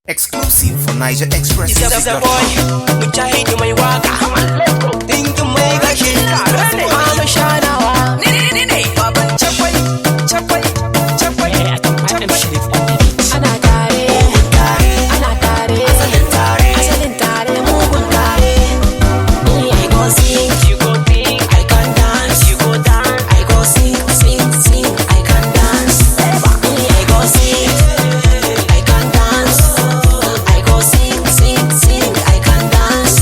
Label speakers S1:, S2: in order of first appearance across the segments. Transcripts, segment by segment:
S1: Exclusive for Niger Express.
S2: It's a boy, Mujahid mai waka. Dinkin mai gashi, Muhammad Shanawa. Baban Chakwai, Chakwai, Chakwai. Ana tare, ana tare, asalin tare, mugun tare. I go sing, you go sing, I can dance, you go dance. I go sing, sing, sing, I can dance. I go sing, I can dance. I go sing, sing, sing, I can dance.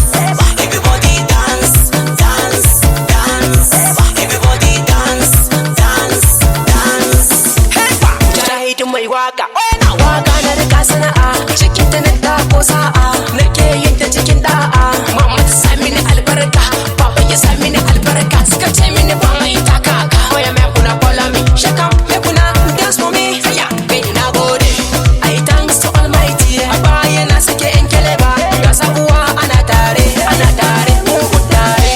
S2: Everybody dance, dance, dance. Everybody dance, dance, dance. Mujahid mai waka, na waka na rika sana'a. Cikin ta na tako sa'a, nake yin ta cikin da'a. Mama ta sa mini albarka, papa ya sa mini albarka. Suka ce mini ba mai takaka. Oya me kuna follow me, shaka me kuna dance for me. Haya, baby na gode. I thanks to Almighty. A baya na sake in keleba, ga sabuwa ana tare, mugun tare.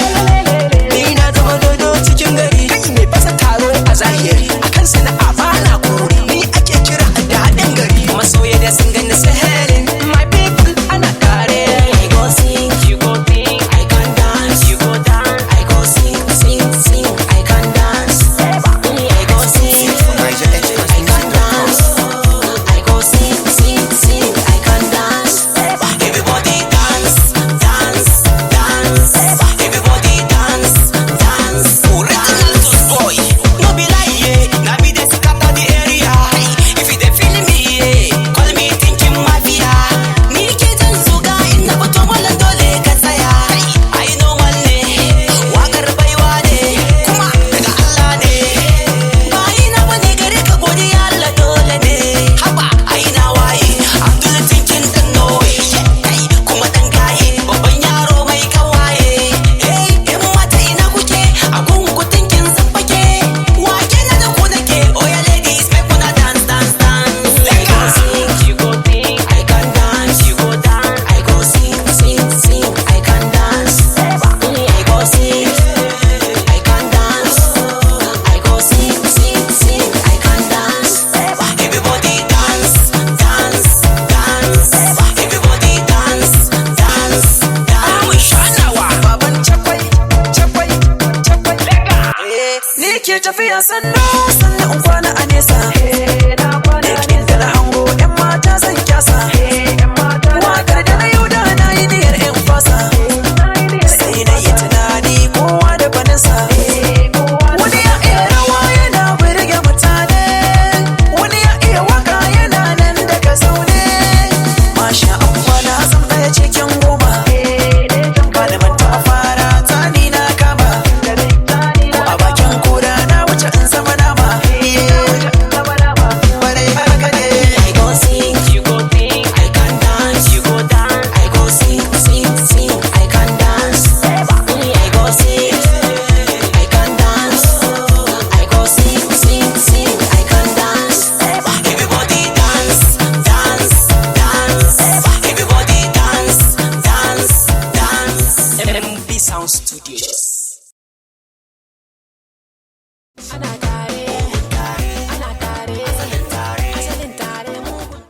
S2: Ni na zama dodo cikin gari, kai mai fasa taro a zahiri. Akan sana'a ba na kuri, ni ake kira a daɗin gari. Masoya da sun gani sai helin, my people ana tare. I go sing, you go sing, I can dance, you go dance. I go sing, sing, sing, I can dance. I go sing,
S1: For Niger Express.
S2: I can dance. I go sing, sing, sing, I can dance. Everybody dance, dance, dance. Everybody dance, dance. Original Toast Boy. No be lie, yeah. Na be dey scatter the area. If you dey feel me, yeah, call me thinking mafia. Ni ke jan zuga in na fito wallan dole ka tsaya. Ai normal ne, wakar baiwa ne, kuma daga Allah ne. Bayi na bane gare ka godiya Allah dole ne. Haba ai na waye, Abdul tinkin dan noye. Kuma dan gaye, babban yaro mai kawaye. Yan mata ina kuke, a gungu tinkin zan fake. Wake na da ku nake, oya ladies make una dance, dance, dance. I go sing, you go sing, I can dance, you go dance. I go sing, sing, sing, I can dance. I go sing, I can dance. I go sing, sing, sing, I can dance. Everybody dance, dance, dance. Everybody dance, dance, dance. Shanawa, baban Chakwai, Chakwai, Chakwai. Ni ke tafiya sannu, sannu in kwana.